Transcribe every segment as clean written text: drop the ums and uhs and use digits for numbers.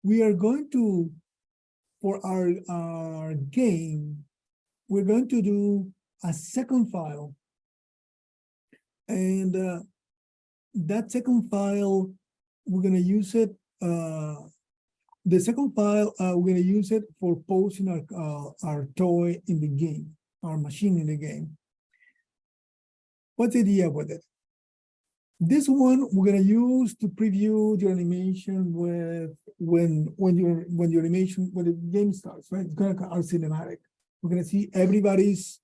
we are going to, for our game, we're going to do a second file. And that second file, we're going to use it. The second file, we're going to use it for posting our toy in the game, our machine in the game. What's the idea with it? This one we're going to use to preview your animation with when the game starts, right? It's going to our cinematic. We're going to see everybody's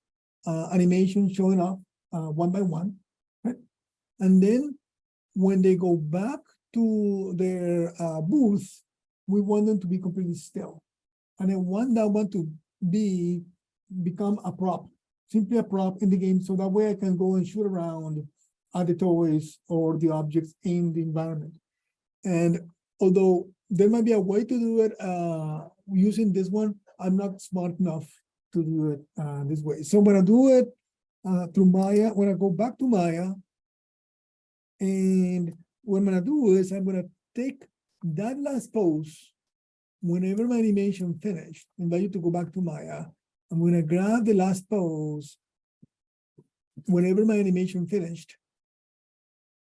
animation showing up one by one, right? And then when they go back to their booth, we want them to be completely still. And I want that one to become a prop, simply a prop in the game, so that way I can go and shoot around at the toys or the objects in the environment. And although there might be a way to do it using this one, I'm not smart enough to do it this way. So I'm gonna do it through Maya. When I go back to Maya, and what I'm gonna do is I'm gonna take that last pose. Whenever my animation finished, I invite you to go back to Maya. I'm gonna grab the last pose. Whenever my animation finished,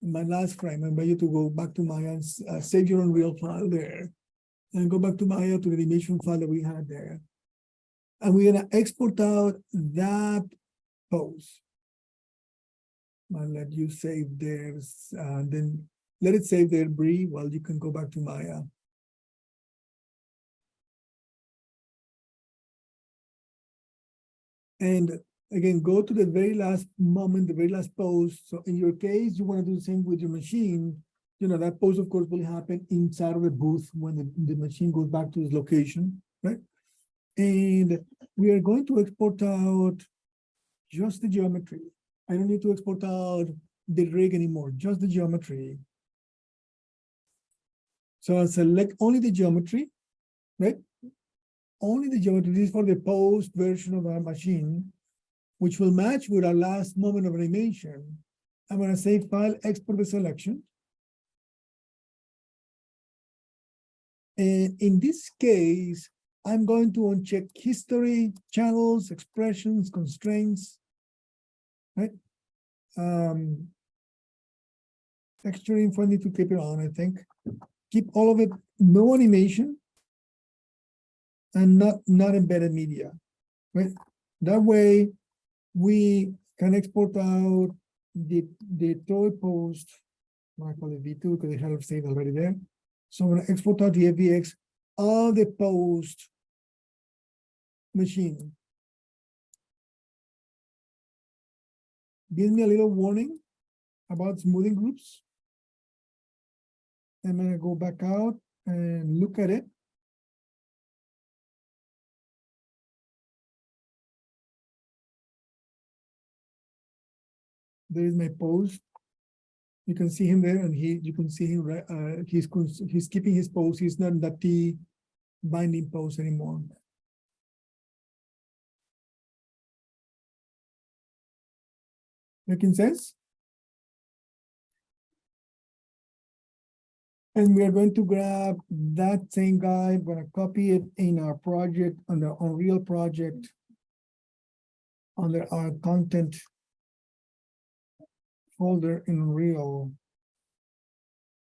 my last frame, I invite you to go back to Maya and save your Unreal file there. And go back to Maya to the animation file that we had there. And we're gonna export out that pose. I'll let you save theirs, then let it save there, Bree, while you can go back to Maya. And again, go to the very last moment, the very last pose. So in your case, you want to do the same with your machine. You know, that pose, of course, will happen inside of the booth when the machine goes back to its location, right? And we are going to export out just the geometry. I don't need to export out the rig anymore, just the geometry. So I'll select only the geometry, right? Only the geometry. This is for the post version of our machine, which will match with our last moment of animation. I'm going to say file, export the selection. And in this case, I'm going to uncheck history, channels, expressions, constraints, right? Texture info, I need to keep it on, I think. Keep all of it, no animation, and not embedded media, right? That way, we can export out the toy post. I call it V2 because it had saved already there. So I'm going to export out the FBX of the post machine. Gives me a little warning about smoothing groups. I'm going to go back out and look at it. There is my pose. You can see him there, and you can see him right. He's keeping his pose. He's not in that T binding pose anymore. Making sense? And we are going to grab that same guy. I'm going to copy it in our project, on the Unreal project, under our content folder in Unreal.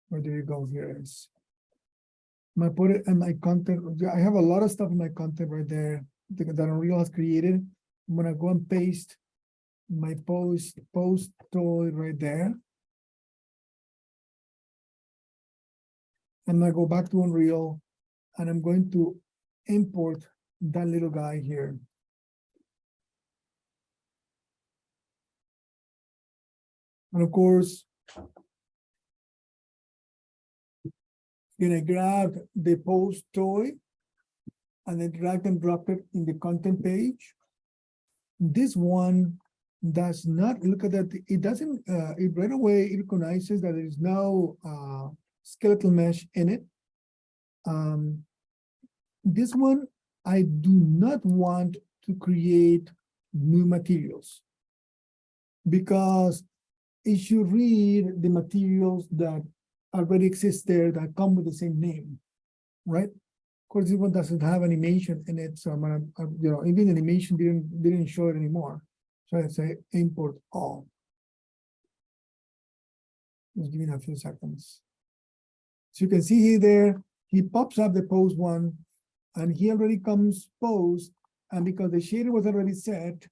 Where do you go? Here it is. I'm going to put it in my content. I have a lot of stuff in my content right there that Unreal has created. I'm going to go and paste my post toy right there. I'm going to go back to Unreal, and I'm going to import that little guy here. And of course, you're going to grab the post toy and then drag and drop it in the content page. This one does not, look at that, it doesn't, it right away, it recognizes that there is no skeletal mesh in it. This one, I do not want to create new materials because it should read the materials that already exist there that come with the same name. right? Of course, this one doesn't have animation in it, so I'm gonna, even the animation didn't show it anymore. So I say import all. Just give me a few seconds. So you can see here there, he pops up the pose one, and he already comes posed, and because the shader was already set,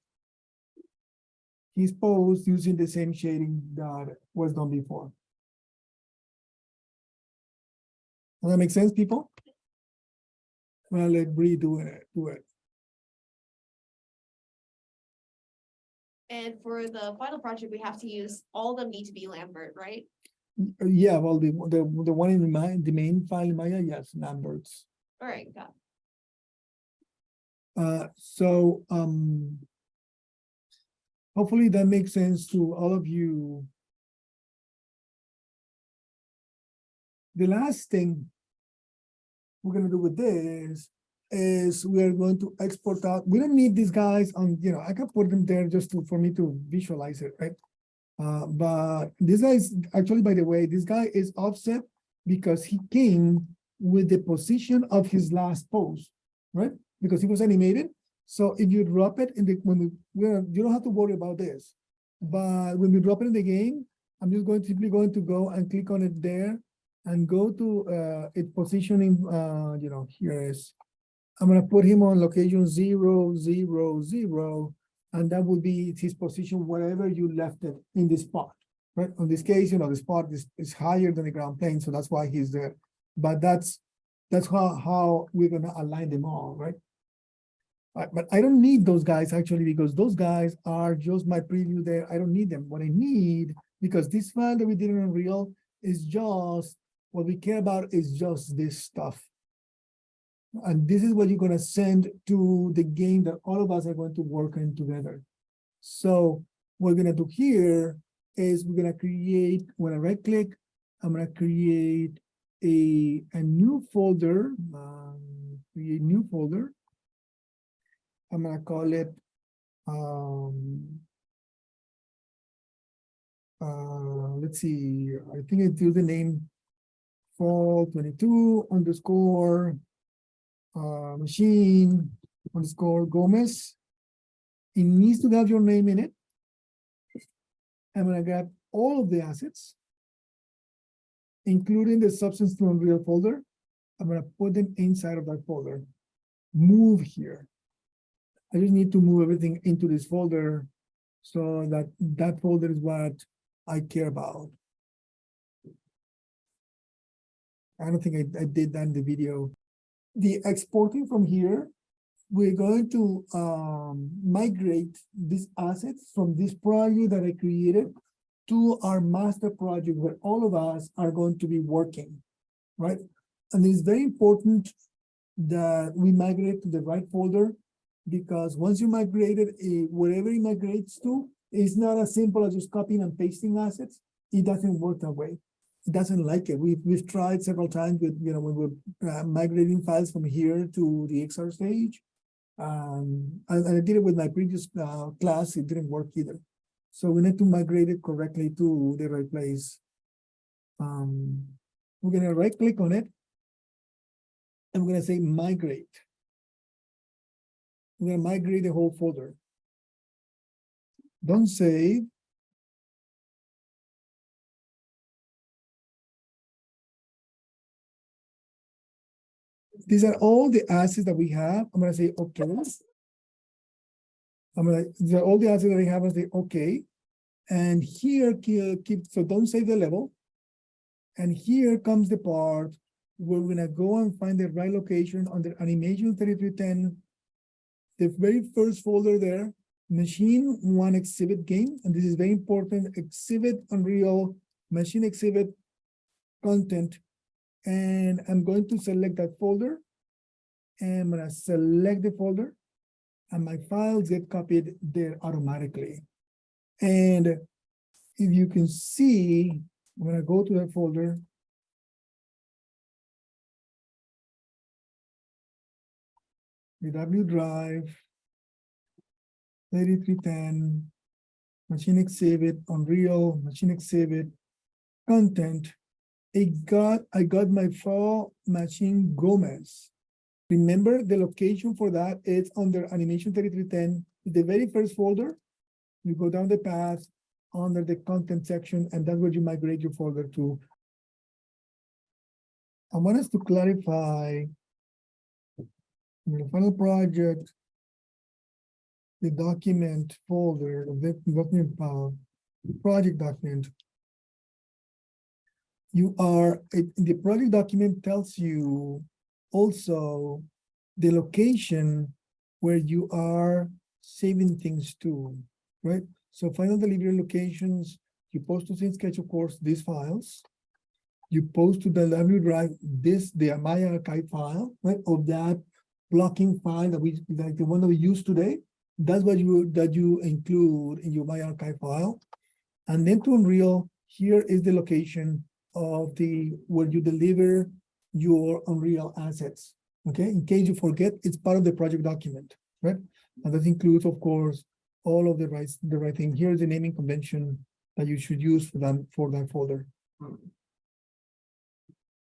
he's posed using the same shading that was done before. Does that make sense, people? Well, let Bree do it. And for the final project, we have to use all of them need to be Lambert, right? Yeah, well, the one in the main file Maya, yes, numbers. All right, got So hopefully that makes sense to all of you. The last thing we're gonna do with this is we are going to export out. We don't need these guys on, I can put them there just for me to visualize it, right? But this guy is actually, by the way, this guy is offset because he came with the position of his last pose, right? Because he was animated. So if you drop it in the you don't have to worry about this. But when we drop it in the game, I'm just simply going to go and click on it there and go to its positioning. Here is. I'm gonna put him on location 0, 0, 0. And that would be his position wherever you left it in this spot, right? In this case, the spot is higher than the ground plane, so that's why he's there. But that's how we're gonna align them all, right? But I don't need those guys actually, because those guys are just my preview there. I don't need them. What I need, because this file that we did in Unreal is just, what we care about is just this stuff. And this is what you're going to send to the game that all of us are going to work in together. So what we're going to do here is we're going to create, when I right click, I'm going to create a new folder, create new folder. I'm going to call it, let's see, I think I do the name fall 22 underscore machine underscore Gomez. It needs to have your name in it. I'm going to grab all of the assets, including the substance to Unreal folder. I'm going to put them inside of that folder. Move here. I just need to move everything into this folder so that that folder is what I care about. I don't think I did that in the video. The exporting from here, we're going to migrate these assets from this project that I created to our master project where all of us are going to be working, right? And it's very important that we migrate to the right folder, because once you migrated, wherever it migrates to, it's not as simple as just copying and pasting assets. It doesn't work that way. It doesn't like it. We've tried several times with, when we're migrating files from here to the XR stage. And I did it with my previous class. It didn't work either. So we need to migrate it correctly to the right place. We're going to right click on it. And we're going to say migrate. We're going to migrate the whole folder. Don't save. These are all the assets that we have. I'm going to say okay. These are all the assets that I have. I say okay. And here keep, so don't save the level. And here comes the part where we're gonna go and find the right location under animation 3310. The very first folder there, machine one exhibit game. And this is very important, exhibit Unreal, machine exhibit content. And I'm going to select that folder. And I'm gonna select the folder. And my files get copied there automatically. And if you can see, I'm gonna go to that folder. The W drive, 3310, machine exhibit, Unreal, machine exhibit, content. I got my file machine Gomez. Remember the location for that is under animation 3310, the very first folder. You go down the path under the content section, and that's where you migrate your folder to. I want us to clarify in the final project, the document folder, the document project document. The project document tells you also the location where you are saving things to, right? So final delivery locations, you post to SceneSketch, of course, these files. You post to the W drive the My Archive file, right? Of that blocking file that like the one that we use today. That's what you include in your My Archive file. And then to Unreal, here is the location of where you deliver your Unreal assets. Okay, in case you forget, it's part of the project document, right? And that includes, of course, all of the right thing. Here's the naming convention that you should use for that folder.